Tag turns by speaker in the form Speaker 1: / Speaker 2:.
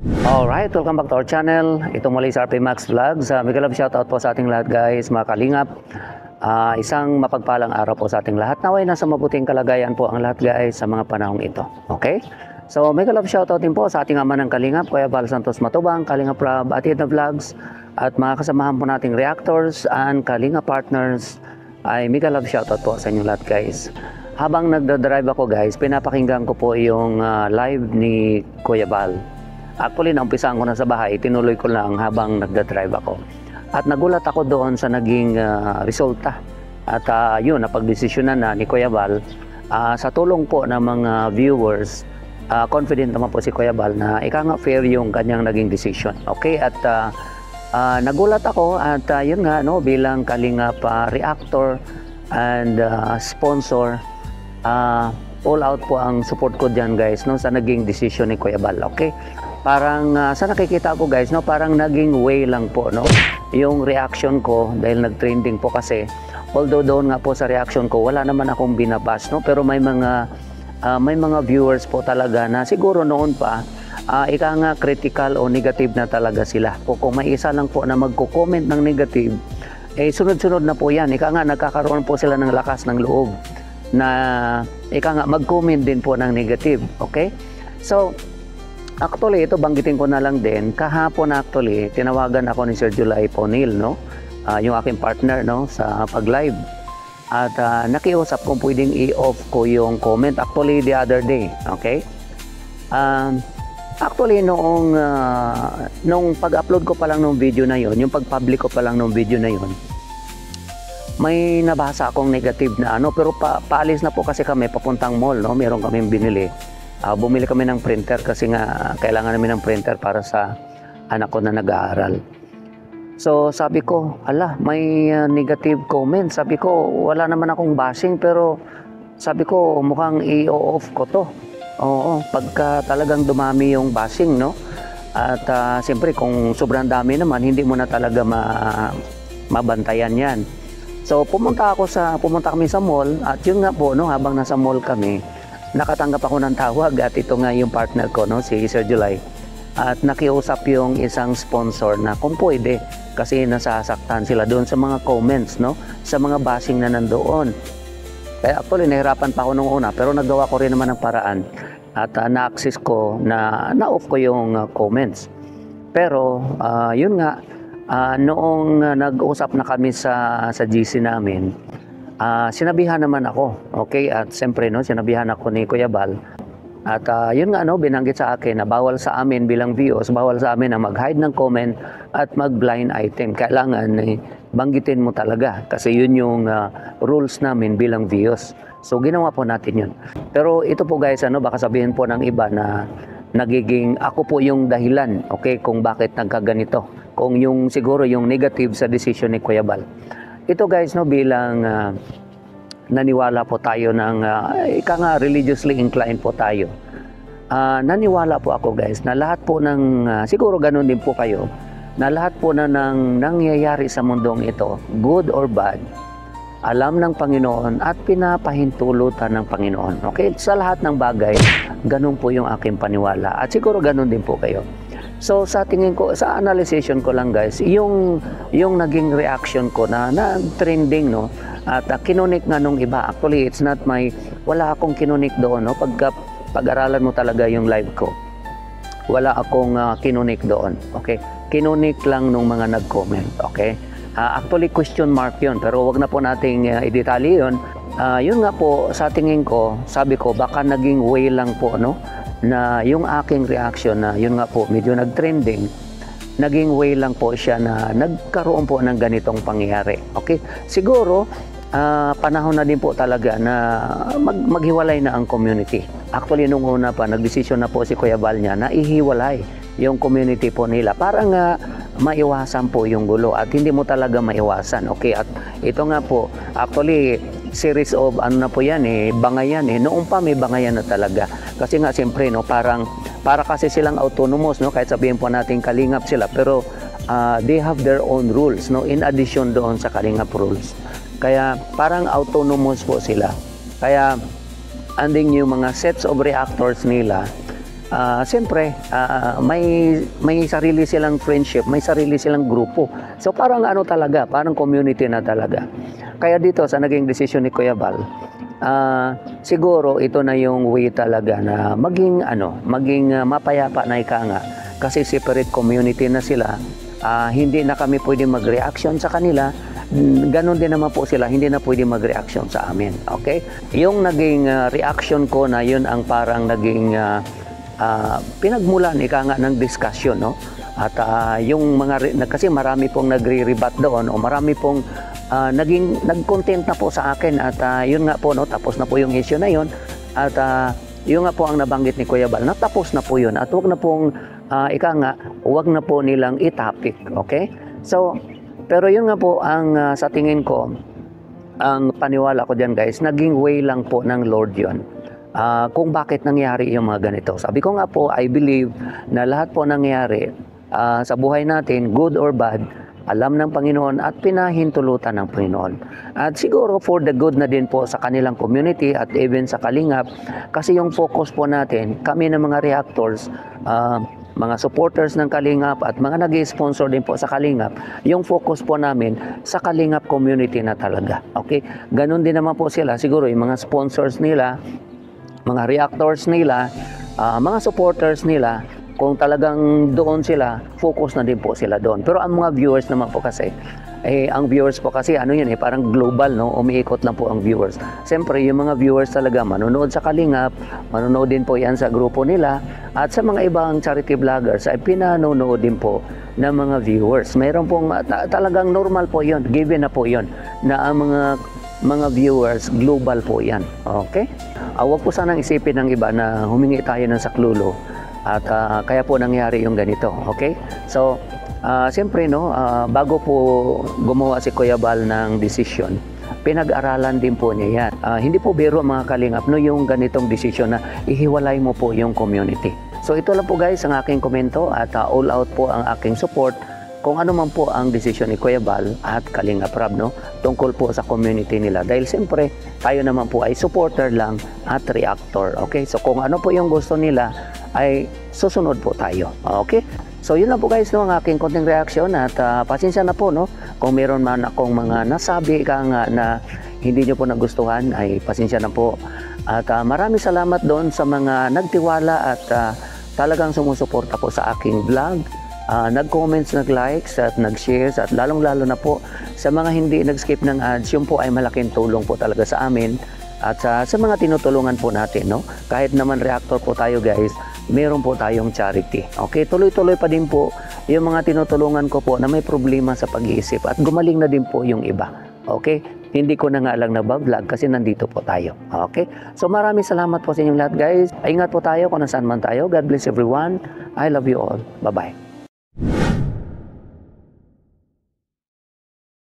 Speaker 1: Alright, welcome back to our channel. Ito muli sa RP Max Vlogs. Mega love shoutout po sa ating lahat guys, mga kalingap. Isang mapagpalang araw po sa ating lahat. Naway nasa mabuting kalagayan po ang lahat guys sa mga panahong ito. Okay? So mega love shoutout din po sa ating ama ng kalingap, Kuya Val Santos Matubang, Kalingap Rob, Atid na Vlogs, at mga kasamahan po nating reactors and Kalingap partners. Ay mega love shoutout po sa inyo lahat guys. Habang nagdadrive ako guys, pinapakinggan ko po yung live ni Kuya Val. Actually, naumpisaan ko na sa bahay, tinuloy ko lang habang nagdadrive ako. At nagulat ako doon sa naging resulta. At yun, napagdesisyonan na ni Kuya Val. Sa tulong po ng mga viewers, confident naman po si Kuya Val na ika nga fair yung kanyang naging decision. Okay, at nagulat ako at yun nga, no, bilang Kalingap reactor and sponsor, all out po ang support ko dyan guys, no, sa naging decision ni Kuya Val. Okay, parang sa nakikita ko guys, no, parang naging way lang po, no, yung reaction ko dahil nag-trending po kasi. Although doon nga po sa reaction ko wala naman akong binabas, no, pero may mga viewers po talaga na siguro noon pa ika nga critical o negative na talaga sila. Kung may isa lang po na magko-comment ng negative, eh sunod-sunod na po yan. Ika nga nagkakaroon po sila ng lakas ng loob na ika nga mag-comment din po ng negative. Okay, so actually, ito banggitin ko na lang din. Kahapon actually, tinawagan ako ni Sir July Ponil, no? Yung aking partner, no, sa pag-live. At nakiusap kung pwedeng i-off ko yung comment actually the other day, okay? Actually, nung pag-upload ko pa lang ng video na yon, yung pag-public ko pa lang ng video na yon, may nabasa akong negative na ano, pero paalis na po kasi kami papuntang mall, no? Meron kaming binili. Bumili kami ng printer kasi nga kailangan namin ng printer para sa anak ko na nag-aaral. So sabi ko, ala, may negative comment. Sabi ko, wala naman akong bashing, pero sabi ko, mukhang i-off ko to. Oo, pagka talagang dumami yung bashing, no? At siyempre kung sobrang dami naman, hindi mo na talaga mabantayan yan. So pumunta kami sa mall, at yun nga po, no, habang nasa mall kami, nakatanggap ako ng tawag at ito nga yung partner ko, no, si Sir July. At nakiusap yung isang sponsor na kung pwede kasi nasasaktan sila doon sa mga comments, no, sa mga bashing na nandoon. Kaya actually nahirapan pa ako nung una, pero nagawa ko rin naman ng paraan at na-access ko na-off ko yung comments. Pero yun nga, noong nag-usap na kami sa GC namin, sinabihan naman ako, okay, at siyempre, no, sinabihan ako ni Kuya Val. At yun nga, no, binanggit sa akin na bawal sa amin bilang viewers, bawal sa amin na mag-hide ng comment at mag-blind item. Kailangan banggitin mo talaga kasi yun yung rules namin bilang viewers. So ginawa po natin yun. Pero ito po guys, ano, baka sabihin po ng iba na nagiging ako po yung dahilan, okay, kung bakit nagkaganito. Kung yung siguro yung negative sa decision ni Kuya Val. Ito guys, no, bilang naniwala po tayo ng ika nga religiously inclined po tayo. Naniwala po ako guys na lahat po ng siguro ganun din po kayo, na lahat po na ng nangyayari sa mundong ito, good or bad, alam ng Panginoon at pinapahintulutan ng Panginoon. Okay, sa lahat ng bagay, ganun po yung aking paniwala at siguro ganun din po kayo. So sa tingin ko, sa analyzation ko lang guys, yung naging reaction ko na trending, no, at kinunik nga nung iba. Actually, it's not wala akong kinunik doon, no, pag-aralan mo talaga yung live ko. Wala akong kinunik doon, okay? Kinunik lang nung mga nag-comment, okay? Actually, question mark yun, pero wag na po nating i-detalye yun. Yun nga po, sa tingin ko, sabi ko, baka naging way lang po, no, na yung aking reaction na yun nga po medyo nag-trending, naging way lang po siya na nagkaroon po ng ganitong pangyayari. Okay, siguro panahon na din po talaga na maghiwalay na ang community. Actually nung una pa nagdesisyon na po si Kuya Val niya na ihiwalay yung community po nila para nga maiwasan po yung gulo at hindi mo talaga maiwasan. Okay, at ito nga po actually series of ano na po yan bangayan noon pa may bangayan na talaga kasi nga siyempre, no, para kasi silang autonomous, no, kahit sabihin po natin kalingap sila, pero they have their own rules, no, in addition doon sa kalingap rules. Kaya parang autonomous po sila. Kaya anding yung mga sets of reactors nila siyempre, may sarili silang friendship, may sarili silang grupo. So parang ano talaga, parang community na talaga. Kaya dito sa naging desisyon ni Kuya Bal, siguro ito na yung way talaga na maging mapayapa na ika nga. Kasi separate community na sila. Hindi na kami pwede mag-reaction sa kanila. Ganon din naman po sila, hindi na pwede mag-reaction sa amin. Okay? Yung naging reaction ko na yun ang parang naging pinagmulan ika nga ng discussion, no? At yung kasi marami pong nagre-rebut doon o marami pong nag-content na po sa akin at yun nga po, no, tapos na po yung issue na yun at yun nga po ang nabanggit ni Kuya Bal, natapos na po yun at wag na pong wag na po nilang i-topic. Okay? So, pero yun nga po ang sa tingin ko, ang paniwala ko dyan guys, naging way lang po ng Lord yun. Kung bakit nangyari yung mga ganito. Sabi ko nga po, I believe na lahat po nangyari sa buhay natin, good or bad, alam ng Panginoon at pinahintulutan ng Panginoon. At siguro for the good na din po sa kanilang community at even sa Kalingap, kasi yung focus po natin, kami ng mga reactors, mga supporters ng Kalingap at mga nag-sponsor din po sa Kalingap, yung focus po namin sa Kalingap community na talaga. Okay? Ganon din naman po sila, siguro yung mga sponsors nila, mga reactors nila, mga supporters nila, kung talagang doon sila, focus na din po sila doon. Pero ang mga viewers naman po kasi, ang viewers po kasi ano yun parang global, no? Umiikot lang po ang viewers. Siyempre, yung mga viewers talaga manonood sa Kalingap, manonood din po yan sa grupo nila, at sa mga ibang charity vloggers ay pinanonood din po ng mga viewers. Mayroon pong talagang normal po yun, given na po yun, na ang mga viewers, global po yan. Okay? Huwag po sanang isipin ng iba na humingi tayo ng saklulo at kaya po nangyari yung ganito. Okay? So, siyempre, no, bago po gumawa si Kuya Bal ng desisyon, pinag-aralan din po niya yan. Hindi po biro mga Kalingap, no, yung ganitong desisyon na ihiwalay mo po yung community. So, ito lang po guys ang aking komento at all out po ang aking support kung ano man po ang desisyon ni Kuya Bal at Kalingap Rab, no, tungkol po sa community nila. Dahil siyempre, tayo naman po ay supporter lang at reactor. Okay? So, kung ano po yung gusto nila, ay susunod po tayo. Okay? So, yun lang po guys, no, ang aking konting reaction at pasensya na po, no, kung meron man akong mga nasabi ka nga na hindi nyo po nagustuhan, ay pasensya na po. At maraming salamat doon sa mga nagtiwala at talagang sumusuporta po sa aking vlog. Nag-comments, nag-likes at nag-shares at lalong-lalo na po sa mga hindi nag-skip ng ads, yun po ay malaking tulong po talaga sa amin at sa mga tinutulungan po natin, no? Kahit naman reactor po tayo guys, meron po tayong charity. Okay, tuloy-tuloy pa din po yung mga tinutulungan ko po na may problema sa pag-iisip at gumaling na din po yung iba. Okay? Hindi ko na nga lang nag-vlog kasi nandito po tayo. Okay? So maraming salamat po sa inyong lahat guys. Ingat po tayo kung nasaan man tayo. God bless everyone. I love you all. Bye-bye.